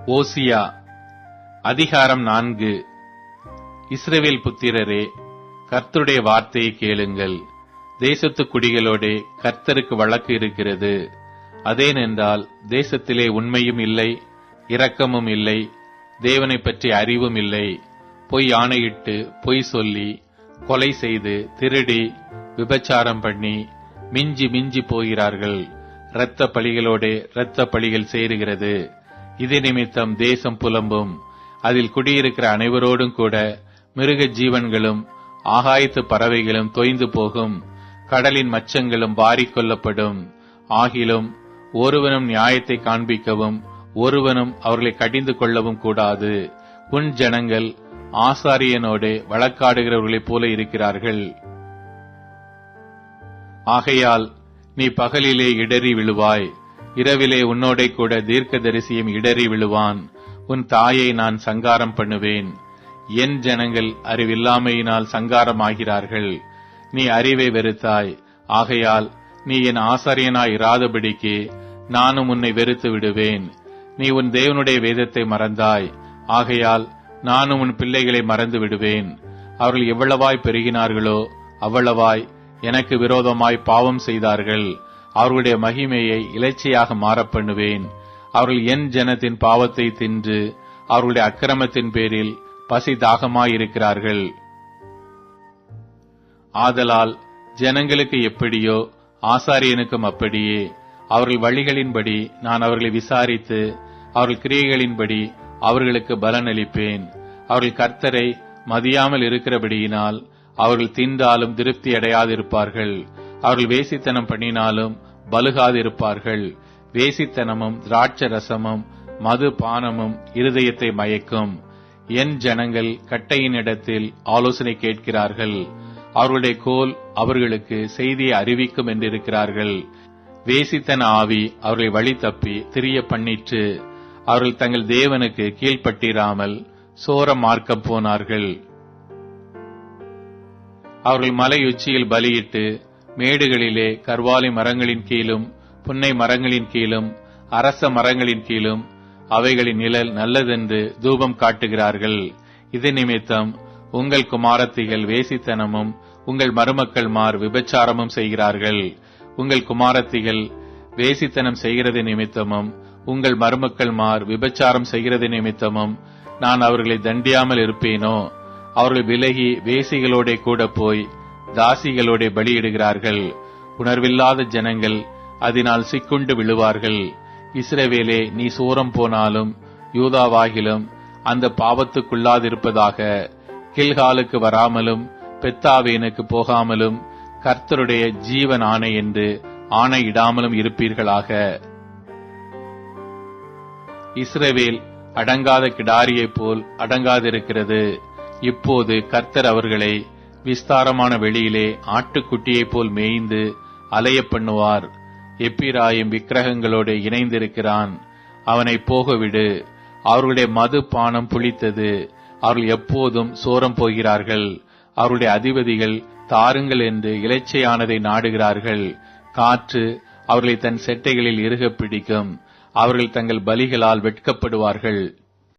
ஓசியா அதிகாரம் 4. இஸ்ரவேல் புத்திரரே, கர்த்தருடைய வார்த்தையை கேளுங்கள். தேசத்து குடிகளோடே கர்த்தருக்கு வழக்கு இருக்கிறது. அதேனென்றால் தேசத்திலே உண்மையும் இல்லை, இரக்கமும் இல்லை, தேவனை பற்றி அறிவும் இல்லை. பொய் ஆணையிட்டு பொய் சொல்லி கொலை செய்து திருடி விபச்சாரம் பண்ணி மிஞ்சி மிஞ்சி போகிறார்கள். இரத்த பழிகளோடே இரத்த பழிகள் சேருகிறது. இது நிமித்தம் தேசம் புலம்பும். அதில் குடியிருக்கிற அனைவரோடும் கூட மிருக ஜீவன்களும் ஆகாயத்து பறவைகளும் தொய்ந்து போகும். கடலின் மச்சங்களும் வாரிக்கொள்ளப்படும். ஆகிலும் ஒருவனும் நியாயத்தை காண்பிக்கவும் ஒருவனும் அவர்களை கடிந்து கொள்ளவும் கூடாது. உன் ஜனங்கள் ஆசாரியனோடு வழக்காடுகிறவர்களைப் போல இருக்கிறார்கள். ஆகையால் நீ பகலிலே இடறி விழுவாய், இரவிலே உன்னோடே கூட தீர்க்கதரிசியும் இடறி விழுவான். உன் தாயை நான் சங்காரம் பண்ணுவேன். என் ஜனங்கள் அறிவில்லாமையினால் சங்காரமாகிறார்கள். நீ அறிவை வெறுத்தாய், ஆகையால் நீ என் ஆசாரியனாய் இராதபடிக்கு நானும் உன்னை வெறுத்து விடுவேன். நீ உன் தேவனுடைய வேதத்தை மறந்தாய், ஆகையால் நானும் உன் பிள்ளைகளை மறந்து விடுவேன். அவர்கள் எவ்வளவாய் பெருகினார்களோ அவ்வளவாய் எனக்கு விரோதமாய் பாவம் செய்தார்கள். அவர்களுடைய மகிமையை இலைச்சையாக மாறப் பண்ணுவேன். அவர்கள் என் ஜனத்தின் பாவத்தை தின்று அவர்களுடைய அக்கிரமத்தின் பேரில் பசி தாகமாயிருக்கிறார்கள். ஆதலால் ஜனங்களுக்கு எப்படியோ ஆசாரியனுக்கும் அப்படியே. அவர்கள் வழிகளின்படி நான் அவர்களை விசாரித்து அவர்கள் கிரியைகளின்படி அவர்களுக்கு பலனளிப்பேன். அவர்கள் கர்த்தரை மதியாமல் இருக்கிறபடியினால் அவர்கள் தின்றாலும் திருப்தி அடையாதிருப்பார்கள். அவர்கள் வேசித்தனம் பண்ணினாலும் பலுகாதிருப்பார்கள். வேசித்தனமும் திராட்சை ரசமும் மது பானமும் இருதயத்தை மயக்கும். என் ஜனங்கள் கட்டையின் இடத்தில் ஆலோசனை கேட்கிறார்கள். அவர்களுடைய கோல் அவர்களுக்கு செய்தியை அறிவிக்கும் என்றிருக்கிறார்கள். வேசித்தன ஆவி அவர்களை வழி தப்பி திரிய பண்ணிற்று. அவர்கள் தங்கள் தேவனுக்கு கீழ்ப்பட்டிராமல் சோர மார்க்கம் போனார்கள். அவர்கள் மலையுச்சியில் பலியிட்டு மேடுகளிலே கர்வாலி மரங்களின் கீழும் புன்னை மரங்களின் கீழும் அரச மரங்களின் கீழும் அவைகளின் நிழல் நல்லதென்று தூபம் காட்டுகிறார்கள். இது நிமித்தம் உங்கள் குமாரத்திகள் வேசித்தனமும் உங்கள் மருமக்கள்மார் விபச்சாரமும் செய்கிறார்கள். உங்கள் குமாரத்திகள் வேசித்தனம் செய்கிறது நிமித்தமும் உங்கள் மருமக்கள்மார் விபச்சாரம் செய்கிறது நிமித்தமும் நான் அவர்களை தண்டியாமல் இருப்பேனோ? அவர்கள் விலகி வேசிகளோட கூட போய் தாசிகளோட பலியிடுகிறார்கள். உணர்வில்லாத ஜனங்கள் அதனால் சிக்குண்டு விழுவார்கள். இஸ்ரவேலே, நீ சூரம் போனாலும் யூதாவாகிலும் அந்த பாவத்துக்குள்ளாதிருப்பதாக. கில்காலுக்கு வராமலும் பெத்தாவேனுக்கு போகாமலும் கர்த்தருடைய ஜீவன் ஆணை என்று ஆணையிடாமலும் இருப்பீர்களாக. இஸ்ரவேல் அடங்காத கிடாரியைப் போல் அடங்காதிருக்கிறது. இப்போது கர்த்தர் அவர்களை விஸ்தாரமான வெளியிலே ஆட்டுக்குட்டியைப் போல் மேய்ந்து அலைய பண்ணுவார். எப்பிராயிம் விக்கிரகங்களோடு இணைந்திருக்கிறான், அவனை போகவிடு. அவர்களுடைய மது பானம் புளித்தது, அவர்கள் எப்போதும் சோரம் போகிறார்கள். அவருடைய அதிபதிகள் தாருங்கள் என்று இலைச்சையானதை நாடுகிறார்கள். காற்று அவர்களை தன் செட்டைகளில் இறுக பிடிக்கும். அவர்கள் தங்கள் பலிகளால் வெட்கப்படுவார்கள்.